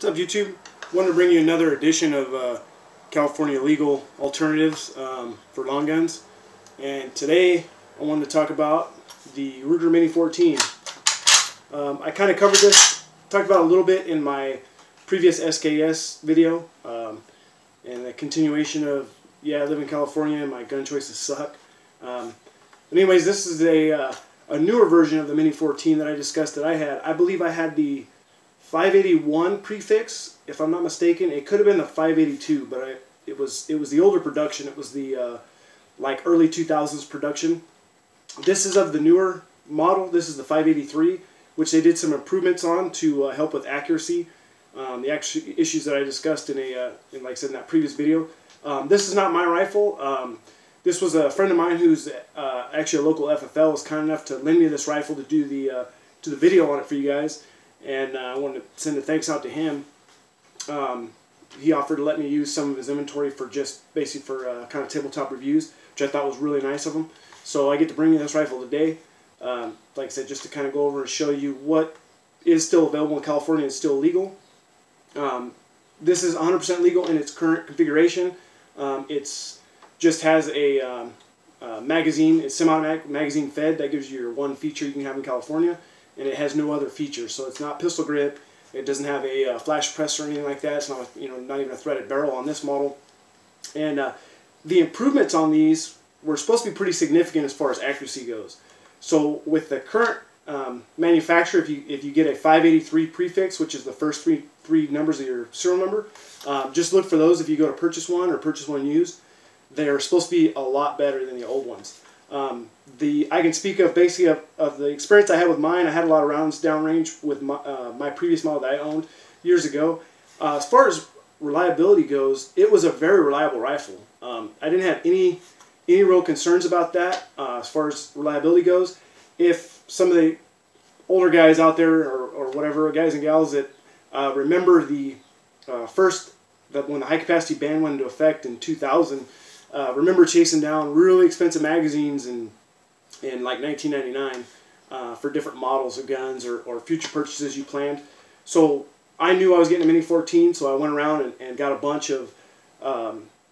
What's up, YouTube? Wanted to bring you another edition of California legal alternatives for long guns. And today I wanted to talk about the Ruger Mini 14. I kind of covered this, talked about it a little bit in my previous SKS video. And the continuation of, yeah, I live in California and my gun choices suck. Anyways, this is a newer version of the Mini 14 that I discussed that I had. I believe I had the 581 prefix, if I'm not mistaken. It could have been the 582, but it was the older production. It was the like early 2000s production. This is of the newer model. This is the 583, which they did some improvements on to help with accuracy. The actual issues that I discussed in like I said in that previous video. This is not my rifle. This was a friend of mine who's actually a local FFL was kind enough to lend me this rifle to do the video on it for you guys. And I wanted to send a thanks out to him. He offered to let me use some of his inventory for just basically for kind of tabletop reviews, which I thought was really nice of him. So I get to bring you this rifle today, like I said, just to kind of go over and show you what is still available in California and still legal. This is 100% legal in its current configuration. It's just has a magazine, it's semi-automatic magazine fed. That gives you your one feature you can have in California. And it has no other features, so it's not pistol grip. It doesn't have a flash press or anything like that. It's not, not even a threaded barrel on this model. And the improvements on these were supposed to be pretty significant as far as accuracy goes. So with the current manufacturer, if you get a 583 prefix, which is the first three numbers of your serial number, just look for those if you go to purchase one or purchase one used. They are supposed to be a lot better than the old ones. I can speak of basically of the experience I had with mine. I had a lot of rounds downrange with my previous model that I owned years ago. As far as reliability goes, it was a very reliable rifle. I didn't have any real concerns about that as far as reliability goes. If some of the older guys out there or whatever, guys and gals that remember the when the high capacity ban went into effect in 2000, remember chasing down really expensive magazines in like 1999 for different models of guns or future purchases you planned. So I knew I was getting a Mini 14, so I went around and got a bunch of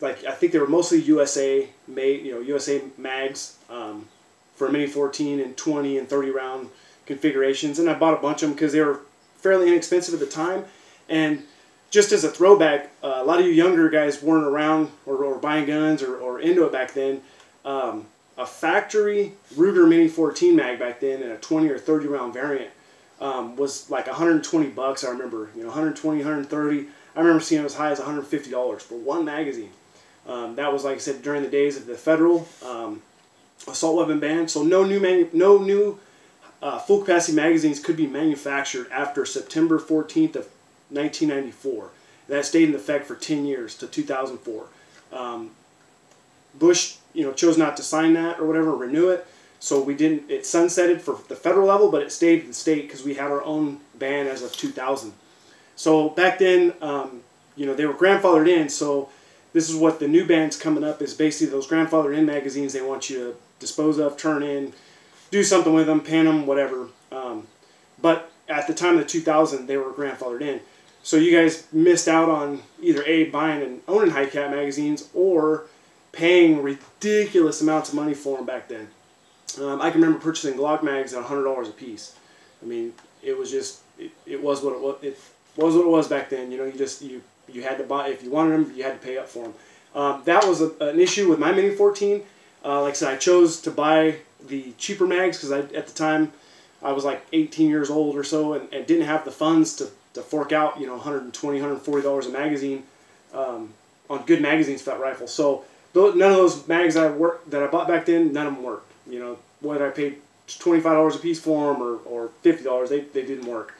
like I think they were mostly USA made, USA mags for a Mini 14 in 20 and 30 round configurations, and I bought a bunch of them because they were fairly inexpensive at the time. And just as a throwback, a lot of you younger guys weren't around or buying guns or into it back then. A factory Ruger Mini 14 mag back then in a 20 or 30 round variant was like 120 bucks. I remember, 120, 130. I remember seeing it as high as $150 for one magazine. That was, like I said, during the days of the federal assault weapon ban. So no new full capacity magazines could be manufactured after September 14th of 1994. That stayed in effect for 10 years to 2004. Bush, chose not to sign that or whatever, renew it. So we didn't. It sunsetted for the federal level, but it stayed in the state because we had our own ban as of 2000. So back then, they were grandfathered in. So this is what the new ban's coming up is basically those grandfathered in magazines. They want you to dispose of, turn in, do something with them, pan them, whatever. But at the time of the 2000, they were grandfathered in. So you guys missed out on either A, buying and owning high cap magazines, or paying ridiculous amounts of money for them back then. I can remember purchasing Glock mags at $100 a piece. I mean, it was just it was what it was. It was what it was back then. You had to buy if you wanted them. You had to pay up for them. That was an issue with my Mini 14. Like I said, I chose to buy the cheaper mags because at the time I was like 18 years old or so and didn't have the funds to fork out, $120, $140 a magazine on good magazines for that rifle. So none of those mags that I bought back then, none of them worked. Whether I paid $25 a piece for them or $50, they didn't work.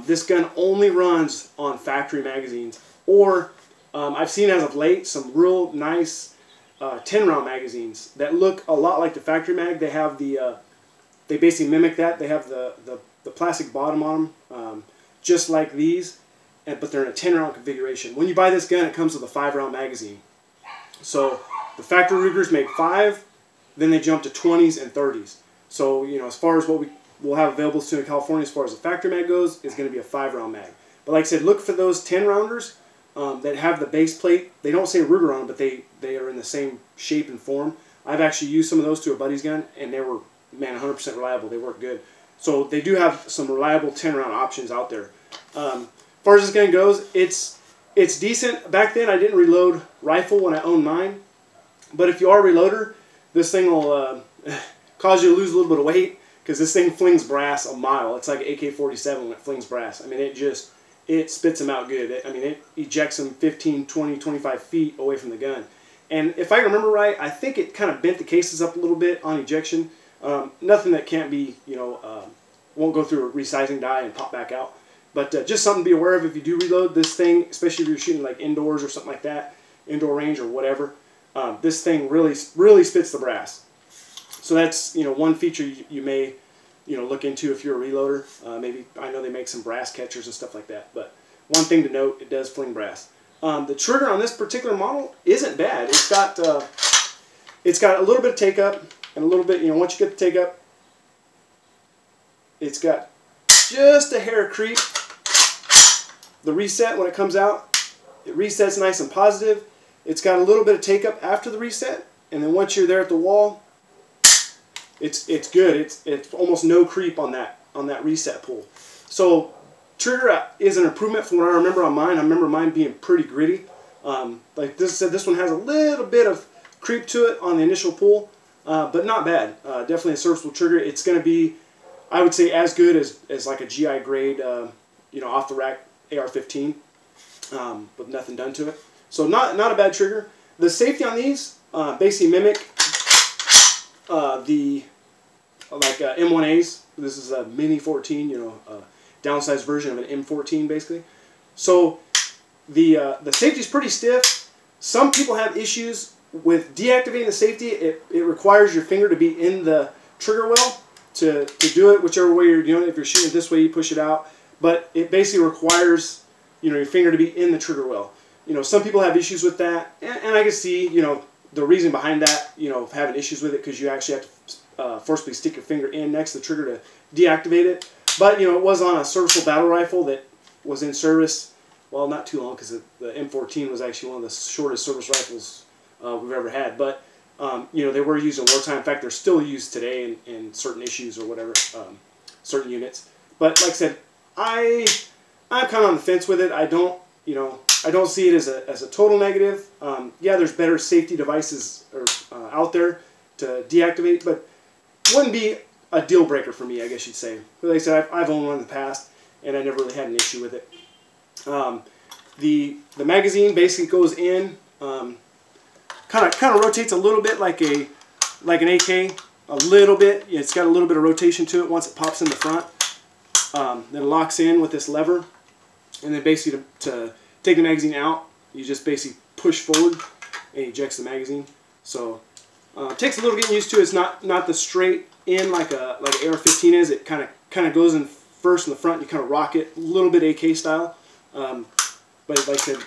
This gun only runs on factory magazines, or I've seen as of late some real nice 10-round magazines that look a lot like the factory mag. They have they basically mimic that. They have the plastic bottom on them. Just like these, but they're in a 10-round configuration. When you buy this gun, it comes with a 5-round magazine. So the factory Rugers make 5, then they jump to 20s and 30s. So as far as what we'll have available soon in California, as far as the factory mag goes, is going to be a 5-round mag. But like I said, look for those 10 rounders that have the base plate. They don't say Ruger on it, but they are in the same shape and form. I've actually used some of those to a buddy's gun, and they were, man, 100% reliable. They work good. So they do have some reliable 10-round options out there. As far as this gun goes, it's decent. Back then, I didn't reload rifle when I owned mine. But if you are a reloader, this thing will cause you to lose a little bit of weight, because this thing flings brass a mile. It's like an AK-47 when it flings brass. I mean, it spits them out good. It ejects them 15, 20, 25 feet away from the gun. And if I remember right, I think it kind of bent the cases up a little bit on ejection. Nothing that can't be, won't go through a resizing die and pop back out. But just something to be aware of if you do reload this thing, especially if you're shooting like indoors or something like that, indoor range or whatever. This thing really spits the brass. So that's, one feature you may, look into if you're a reloader. Maybe, I know they make some brass catchers and stuff like that. But one thing to note, it does fling brass. The trigger on this particular model isn't bad. It's got a little bit of take up and a little bit, once you get the take up, it's got just a hair creep. The reset, when it comes out, it resets nice and positive. It's got a little bit of take up after the reset, and then once you're there at the wall, it's good. It's almost no creep on that reset pull. So trigger is an improvement from what I remember on mine. I remember mine being pretty gritty. Like this one has a little bit of creep to it on the initial pull, but not bad. Definitely a serviceable trigger. It's going to be, I would say, as good as like a GI grade, off the rack AR-15, with nothing done to it. So not a bad trigger. The safety on these basically mimic the M1As. This is a Mini 14, downsized version of an M14 basically. So the safety is pretty stiff. Some people have issues with deactivating the safety. It requires your finger to be in the trigger well to do it, whichever way you're doing it. If you're shooting it this way, you push it out. But it basically requires your finger to be in the trigger well. Some people have issues with that, and I can see the reason behind that. Having issues with it, because you actually have to forcibly stick your finger in next to the trigger to deactivate it. But it was on a serviceable battle rifle that was in service, well, not too long, because the M14 was actually one of the shortest service rifles we've ever had. But they were used in wartime. In fact, they're still used today in certain issues or whatever, certain units. But like I said, I'm kind of on the fence with it. I don't see it as a total negative. Yeah, there's better safety devices out there to deactivate, but wouldn't be a deal breaker for me, I guess you'd say. But like I said, I've owned one in the past, and I never really had an issue with it. The magazine basically goes in, kind of rotates a little bit like an AK, a little bit. It's got a little bit of rotation to it once it pops in the front. Then it locks in with this lever, and then basically to take the magazine out, you just basically push forward and ejects the magazine. So it takes a little getting used to. It's not the straight in like an AR-15 is. It kind of goes in first in the front. You kind of rock it a little bit AK style. But like I said,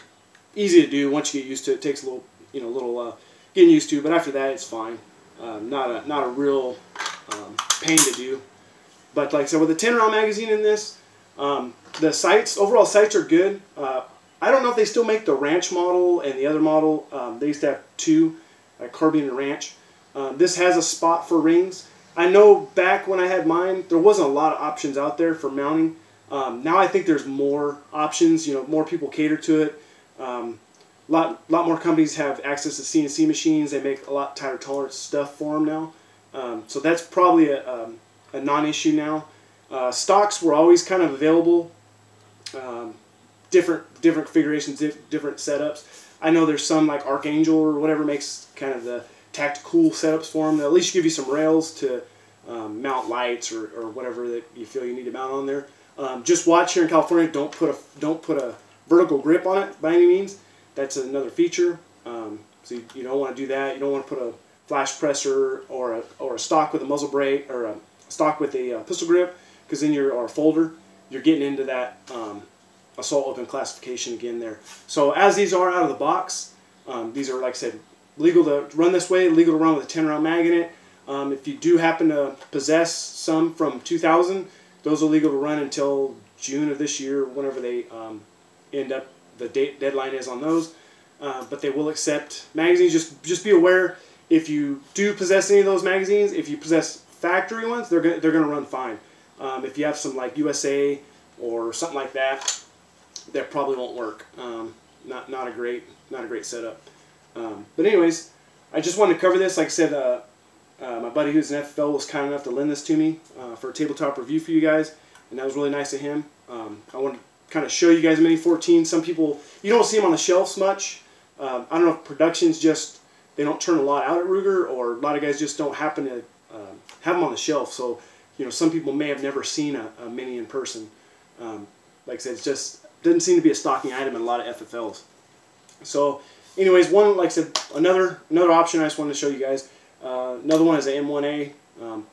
easy to do once you get used to it. It takes a little getting used to, but after that it's fine. Not a real pain to do. But like I said, with a 10-round magazine in this, the sights, overall sights are good. I don't know if they still make the Ranch model and the other model. They used to have two, Carbine and Ranch. This has a spot for rings. I know back when I had mine, there wasn't a lot of options out there for mounting. Now I think there's more options. More people cater to it. Lot more companies have access to CNC machines. They make a lot tighter tolerance stuff for them now. So that's probably a non-issue now. Stocks were always kind of available. Different configurations, different setups. I know there's some like Archangel or whatever makes kind of the tactical setups for them. They'll at least give you some rails to mount lights or whatever that you feel you need to mount on there. Just watch here in California. Don't put a vertical grip on it by any means. That's another feature. So you don't want to do that. You don't want to put a flash pressor or a stock with a muzzle brake or a stock with a pistol grip, because then or a folder. You're getting into that assault weapon classification again there. So as these are out of the box, these are, like I said, legal to run this way, legal to run with a 10-round mag in it. If you do happen to possess some from 2000, those are legal to run until June of this year, whenever they end up, the deadline is on those. But they will accept magazines. Just be aware, if you do possess any of those magazines, if you possess factory ones, they're gonna run fine. If you have some like USA or something like that, that probably won't work. Not a great setup. But anyways, I just wanted to cover this. Like I said, my buddy who's an FFL was kind enough to lend this to me for a tabletop review for you guys, and that was really nice of him. I want to kind of show you guys Mini 14. Some people, you don't see them on the shelves much. I don't know if production's just, they don't turn a lot out at Ruger, or a lot of guys just don't happen to have them on the shelf. So, you know, some people may have never seen a Mini in person. Like I said, it just doesn't seem to be a stocking item in a lot of FFLs. So, anyways, like I said, another option I just wanted to show you guys. Another one is an M1A.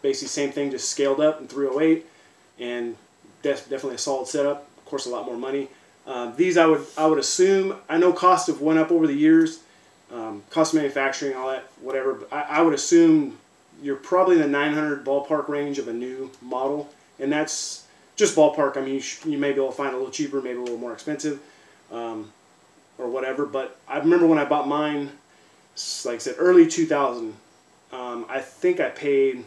Basically, same thing, just scaled up in 308, and definitely a solid setup. Of course, a lot more money. These I would assume, I know costs have went up over the years, cost of manufacturing, all that, whatever. But I would assume you're probably in the 900 ballpark range of a new model, and that's just ballpark. I mean, you may be able to find a little cheaper, maybe a little more expensive, or whatever. But I remember when I bought mine, like I said, early 2000. I think I paid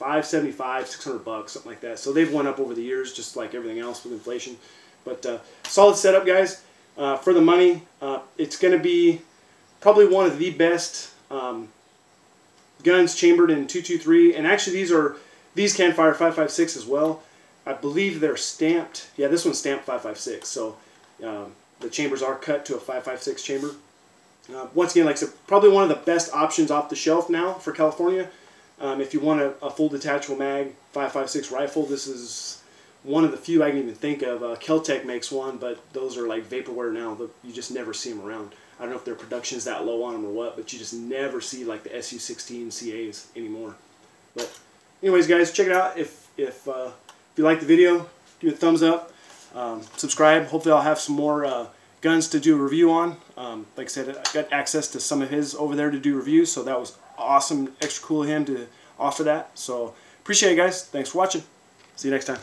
$575, $600, something like that. So they've went up over the years, just like everything else with inflation. But solid setup, guys. For the money, it's going to be probably one of the best guns chambered in 223. And actually, these can fire 5.56 as well. I believe they're stamped. Yeah, this one's stamped 5.56. So the chambers are cut to a 5.56 chamber. Once again, like I said, probably one of the best options off the shelf now for California. If you want a full detachable mag 5.56 rifle, this is one of the few I can even think of. Keltec makes one, but those are like vaporware now. You just never see them around. I don't know if their production's that low on them or what, but you just never see like the SU-16 CAs anymore. But anyways, guys, check it out. If you like the video, give it a thumbs up. Subscribe. Hopefully I'll have some more guns to do a review on. Like I said, I got access to some of his over there to do reviews, so that was awesome, extra cool of him to offer that. So appreciate it, guys. Thanks for watching. See you next time.